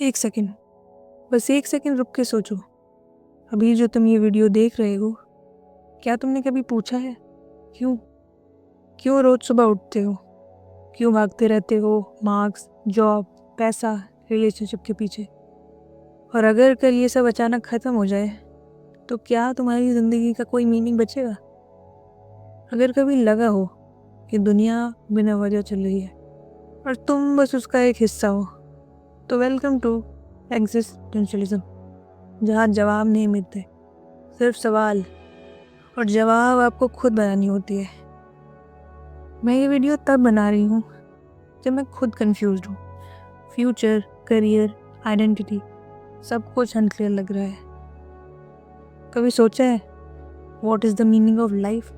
एक सेकंड, बस एक सेकंड रुक के सोचो। अभी जो तुम ये वीडियो देख रहे हो, क्या तुमने कभी पूछा है क्यों? क्यों रोज सुबह उठते हो? क्यों भागते रहते हो मार्क्स, जॉब, पैसा, रिलेशनशिप के पीछे? और अगर कल ये सब अचानक ख़त्म हो जाए तो क्या तुम्हारी ज़िंदगी का कोई मीनिंग बचेगा? अगर कभी लगा हो कि दुनिया बिना वजह चल रही है और तुम बस उसका एक हिस्सा हो, तो वेलकम टू एग्जिस्टेंशलिज्म, जहाँ जवाब नहीं मिलते, सिर्फ सवाल, और जवाब आपको खुद बनानी होती है। मैं ये वीडियो तब बना रही हूँ जब मैं खुद कंफ्यूज्ड हूँ। फ्यूचर, करियर, आइडेंटिटी, सब कुछ अनक्लियर लग रहा है। कभी सोचा है what is the meaning of life?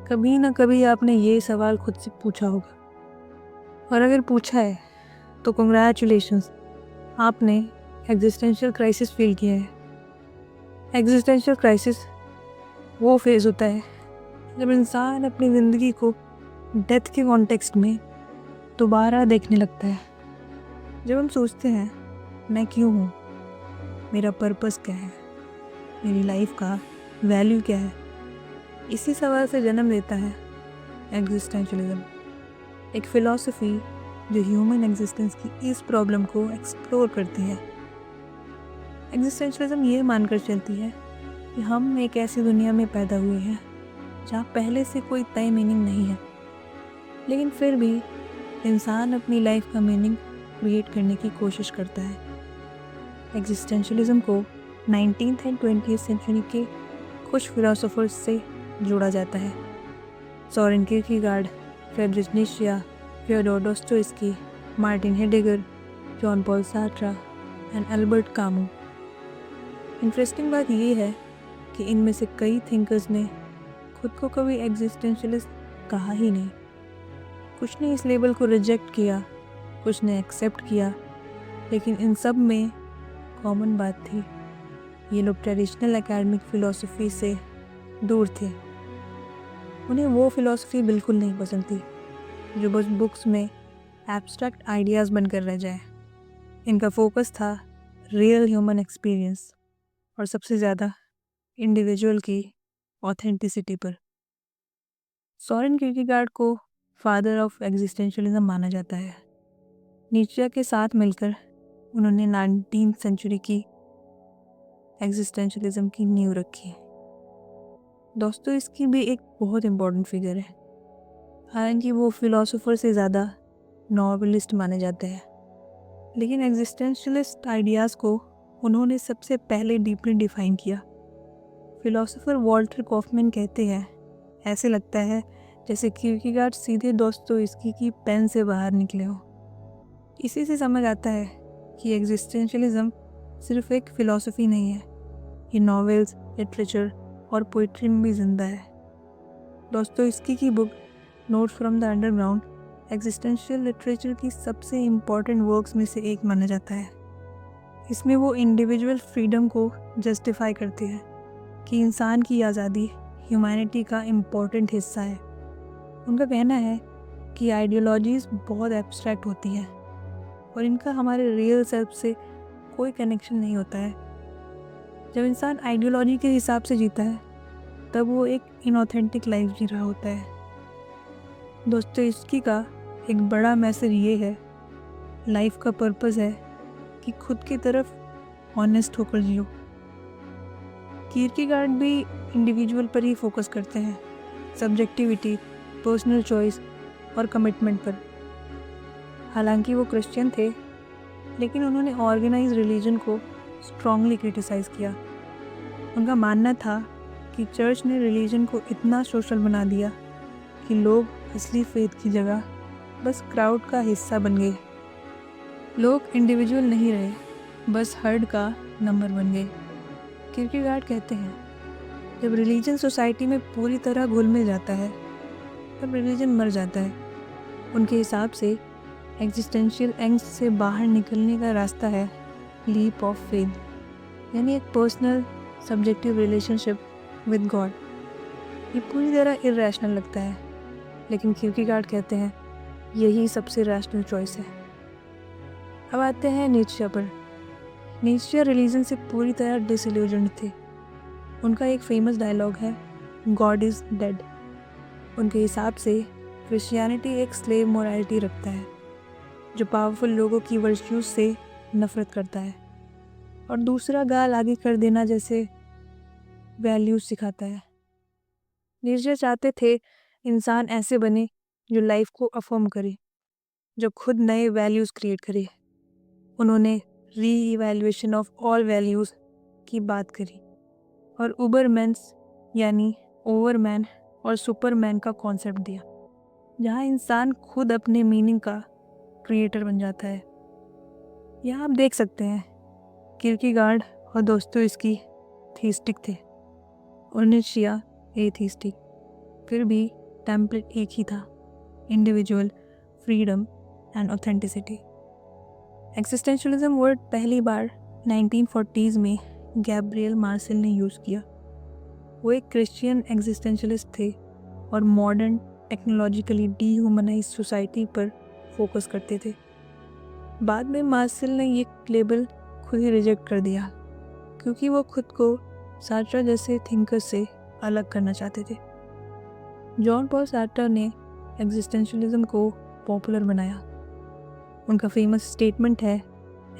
कभी ना कभी आपने ये सवाल खुद से पूछा होगा, और अगर पूछा है तो कंग्रेचुलेशंस, आपने एग्जिस्टेंशियल क्राइसिस फील किया है। एग्जिस्टेंशियल क्राइसिस वो फेज़ होता है जब इंसान अपनी ज़िंदगी को डेथ के कॉन्टेक्स्ट में दोबारा देखने लगता है। जब हम सोचते हैं मैं क्यों हूँ, मेरा पर्पस क्या है, मेरी लाइफ का वैल्यू क्या है, इसी सवाल से जन्म लेता है एग्जिस्टेंशलिज्म, एक फ़िलॉसफी जो ह्यूमन एग्जिस्टेंस की इस प्रॉब्लम को एक्सप्लोर करती है। एग्जिस्टेंशलिज्म ये मानकर चलती है कि हम एक ऐसी दुनिया में पैदा हुए हैं जहाँ पहले से कोई तय मीनिंग नहीं है, लेकिन फिर भी इंसान अपनी लाइफ का मीनिंग क्रिएट करने की कोशिश करता है। एग्जिस्टेंशलिज्म को 19th एंड 20th सेंचुरी के कुछ फिलोसोफर्स से जोड़ा जाता है। Soren Kierkegaard, Friedrich Nietzsche, Fyodor Dostoevsky, Martin Heidegger, Jean Paul Sartre and Albert Camus. Interesting बात यह है कि इनमें से कई थिंकर्स ने खुद को कभी एग्जिस्टेंशलिस्ट कहा ही नहीं। कुछ ने इस लेबल को रिजेक्ट किया, कुछ ने एक्सेप्ट किया, लेकिन इन सब में कॉमन बात थी, ये लोग ट्रेडिशनल एकेडमिक फ़िलॉसफी से दूर थे। उन्हें वो फ़िलॉसफी बिल्कुल नहीं पसंद थी जो बस बुक्स में एब्स्ट्रैक्ट आइडियाज़ बनकर रह जाए। इनका फोकस था रियल ह्यूमन एक्सपीरियंस और सबसे ज़्यादा इंडिविजुअल की ऑथेंटिसिटी पर। सोरेन किरकेगार्ड को फादर ऑफ एग्जिस्टेंशलिज्म माना जाता है। नीत्शे के साथ मिलकर उन्होंने 19th सेंचुरी की एग्जिस्टेंशलिज्म की नींव रखी। दोस्तोयस्की भी एक बहुत इम्पोर्टेंट फिगर है, हालांकि वो फिलोसोफर से ज़्यादा नॉवेलिस्ट माने जाते हैं, लेकिन एग्जिस्टेंशलिस्ट आइडियाज़ को उन्होंने सबसे पहले डीपली डिफाइन किया। फिलोसोफर वॉल्टर कॉफमैन कहते हैं, ऐसे लगता है जैसे किरकेगार्ड सीधे दोस्तोयस्की की पेन से बाहर निकले हो। इसी से समझ आता है कि एग्जिस्टेंशलिज्म सिर्फ एक फ़िलॉसफी नहीं है, ये नॉवेल्स, लिटरेचर और पोइट्री में भी जिंदा है। दोस्तोयस्की की book notes from the underground existential literature की सबसे इम्पॉर्टेंट वर्क्स में से एक माना जाता है। इसमें वो इंडिविजुअल फ्रीडम को जस्टिफाई करते हैं कि इंसान की आज़ादी ह्यूमैनिटी का इम्पॉर्टेंट हिस्सा है। उनका कहना है कि आइडियोलॉजीज़ बहुत एब्स्ट्रैक्ट होती हैं और इनका हमारे रियल सेल्फ से कोई कनेक्शन नहीं होता है। जब इंसान आइडियोलॉजी के हिसाब से जीता है तब वो एक इनऑथेंटिक लाइफ जी रहा होता है। दोस्तोयस्की का एक बड़ा मैसेज ये है, लाइफ का पर्पस है कि खुद की तरफ ऑनेस्ट होकर जियो। किरकेगार्ड भी इंडिविजुअल पर ही फोकस करते हैं, सब्जेक्टिविटी, पर्सनल चॉइस और कमिटमेंट पर। हालांकि वो क्रिश्चियन थे, लेकिन उन्होंने ऑर्गेनाइज रिलीजन को स्ट्रांगली क्रिटिसाइज़ किया। उनका मानना था कि चर्च ने रिलीजन को इतना सोशल बना दिया कि लोग असली फेथ की जगह बस क्राउड का हिस्सा बन गए। लोग इंडिविजुअल नहीं रहे, बस हर्ड का नंबर बन गए। किरकेगार्ड कहते हैं, जब रिलीजन सोसाइटी में पूरी तरह घुल मिल जाता है तब रिलीजन मर जाता है। उनके हिसाब से एग्जिस्टेंशियल एंग्स्ट से बाहर निकलने का रास्ता है लीप ऑफ फेथ, यानी एक personal subjective relationship with God. ये पूरी तरह इरैशनल लगता है, लेकिन किरकेगार्ड कहते हैं यही सबसे रैशनल चॉइस है। अब आते हैं नीत्शे पर। नीत्शे रिलीजन से पूरी तरह डिसइल्यूजन्ड थे। उनका एक फेमस डायलॉग है, गॉड इज़ डेड। उनके हिसाब से क्रिश्चियनिटी एक स्लेव मोरालिटी रखता है जो पावरफुल लोगों की वर्च्यूज से नफरत करता है और दूसरा गाल आगे कर देना जैसे वैल्यूज सिखाता है। नीत्शे चाहते थे इंसान ऐसे बने जो लाइफ को अफर्म करे, जो खुद नए वैल्यूज़ क्रिएट करे। उन्होंने री इवैल्यूएशन ऑफ ऑल वैल्यूज़ की बात करी और उबरमैन्स यानी ओवरमैन और सुपरमैन का कॉन्सेप्ट दिया, जहाँ इंसान खुद अपने मीनिंग का क्रिएटर बन जाता है। यहाँ आप देख सकते हैं किरकेगार्ड और दोस्तोयेव्स्की थीस्टिक थे और नीत्शे एथीस्टिक। फिर भी टेम्पलेट एक ही था, individual freedom and authenticity. Existentialism word पहली बार 1940s में गैब्रियल मार्सेल ने यूज़ किया। वो एक क्रिश्चियन एग्जिस्टेंशलिस्ट थे और मॉडर्न टेक्नोलॉजिकली डीह्यूमनाइज सोसाइटी पर फोकस करते थे। बाद में मार्सेल ने ये लेबल खुद ही रिजेक्ट कर दिया क्योंकि वो खुद को सार्ट्रे जैसे थिंकर से अलग करना चाहते थे। जॉन पॉल सार्ट्रे ने एग्जिस्टेंशलिज्म को पॉपुलर बनाया। उनका फेमस स्टेटमेंट है,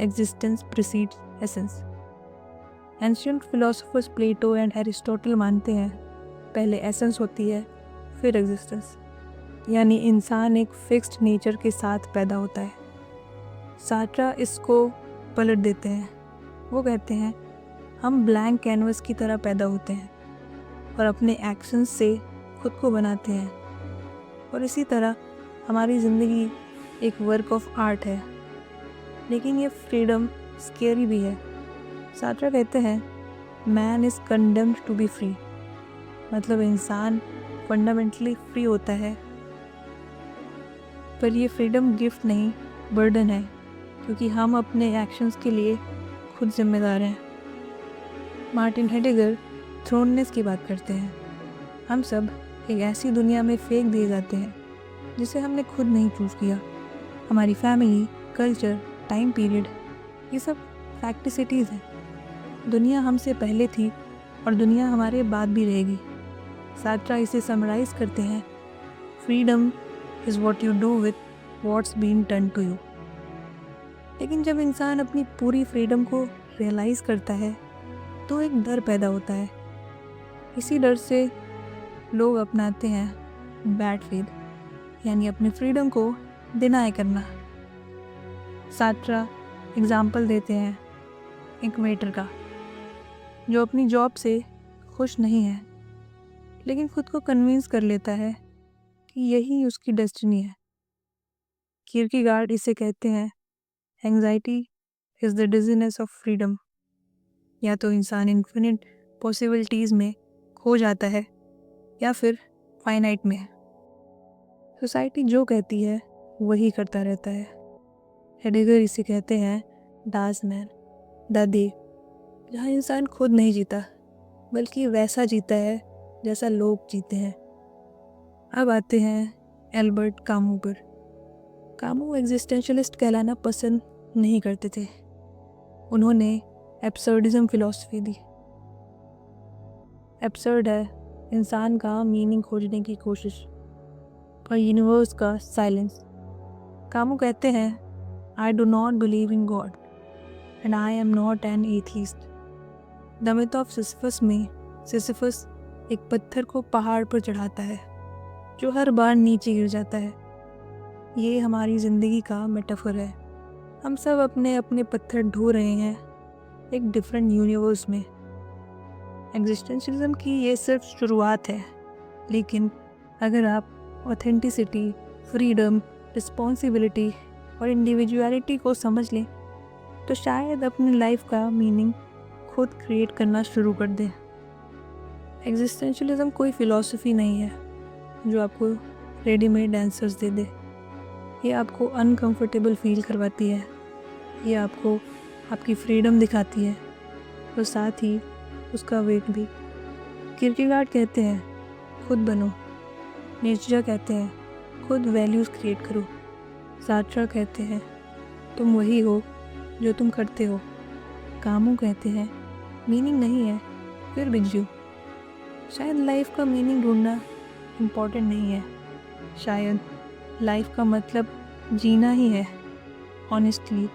existence precedes essence. Ancient philosophers Plato and Aristotle मानते हैं पहले एसेंस होती है फिर एग्जिस्टेंस, यानी इंसान एक फिक्स्ड नेचर के साथ पैदा होता है। सार्ट्रे इसको पलट देते हैं। वो कहते हैं हम ब्लैंक कैनवस की तरह पैदा होते हैं और अपने एक्शंस से खुद को बनाते हैं, और इसी तरह हमारी ज़िंदगी एक वर्क ऑफ आर्ट है। लेकिन ये फ्रीडम स्केरी भी है। सार्ट्रे कहते हैं man is condemned to be free, मतलब इंसान फंडामेंटली फ्री होता है, पर ये फ्रीडम गिफ्ट नहीं बर्डन है, क्योंकि हम अपने एक्शंस के लिए खुद जिम्मेदार हैं। मार्टिन हेडेगर थ्रोननेस की बात करते हैं। हम सब एक ऐसी दुनिया में फेंक दिए जाते हैं जिसे हमने खुद नहीं चूज़ किया। हमारी फैमिली, कल्चर, टाइम पीरियड, ये सब फैक्टिसिटीज़ हैं। दुनिया हमसे पहले थी और दुनिया हमारे बाद भी रहेगी। सार्ट्रे इसे समराइज़ करते हैं, freedom is what you do with what's been done to you. लेकिन जब इंसान अपनी पूरी फ्रीडम को रियलाइज़ करता है तो एक डर पैदा होता है। इसी डर से लोग अपनाते हैं बैड फेथ, यानी अपनी फ्रीडम को डिनाई करना। सार्ट्रे एग्जाम्पल देते हैं एक वेटर का जो अपनी जॉब से खुश नहीं है, लेकिन खुद को कन्विंस कर लेता है कि यही उसकी डेस्टिनी है। किरकेगार्ड इसे कहते हैं anxiety is the dizziness of freedom. या तो इंसान इन्फिनिट पॉसिबिलिटीज़ में खो जाता है या फिर फाइनाइट में। सोसाइटी जो कहती है वही करता रहता है। हेडेगर इसे कहते हैं डास मैन, द डे, जहाँ इंसान खुद नहीं जीता बल्कि वैसा जीता है जैसा लोग जीते हैं। अब आते हैं एल्बर्ट कामू पर। कामू एग्जिस्टेंशलिस्ट कहलाना पसंद नहीं करते थे। उन्होंने एब्सर्डिज्म फिलॉसफी दी। एब्सर्ड है इंसान का मीनिंग खोजने की कोशिश और यूनिवर्स का साइलेंस। कामू कहते हैं I do not believe in God and I am not an atheist. The myth of Sisyphus में सिसिफस एक पत्थर को पहाड़ पर चढ़ाता है जो हर बार नीचे गिर जाता है। ये हमारी ज़िंदगी का मेटाफर है। हम सब अपने अपने पत्थर ढो रहे हैं एक डिफरेंट यूनिवर्स में। एग्जिस्टेंशलिज्म की ये सिर्फ शुरुआत है, लेकिन अगर आप ऑथेंटिसिटी, फ्रीडम, रिस्पॉन्सिबिलिटी और इंडिविजुअलिटी को समझ लें तो शायद अपनी लाइफ का मीनिंग खुद क्रिएट करना शुरू कर दें। एग्जिस्टेंशलिज्म कोई फ़िलॉसफी नहीं है जो आपको रेडीमेड आंसर्स दे दे। ये आपको अनकंफर्टेबल फील करवाती है, ये आपको आपकी फ्रीडम दिखाती है और साथ ही उसका वेट भी। किरकेगार्ड कहते हैं खुद बनो, नीत्शे कहते हैं खुद वैल्यूज़ क्रिएट करो, सार्ट्रे कहते हैं तुम वही हो जो तुम करते हो। कामों कहते हैं, मीनिंग नहीं है, फिर भी जियो। शायद लाइफ का मीनिंग ढूंढना इम्पोर्टेंट नहीं है। शायद लाइफ का मतलब जीना ही है, ऑनेस्टली,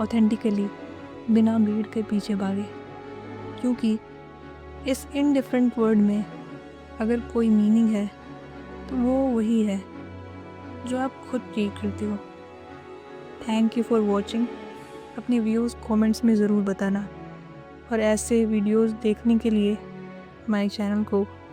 ऑथेंटिकली, बिना भीड़ के पीछे भागे। क्योंकि इस इनडिफरेंट वर्ल्ड में अगर कोई मीनिंग है तो वो वही है जो आप खुद क्रिएट करते हो। Thank you for watching. अपने व्यूज़ कमेंट्स में ज़रूर बताना, और ऐसे वीडियोस देखने के लिए हमारे चैनल को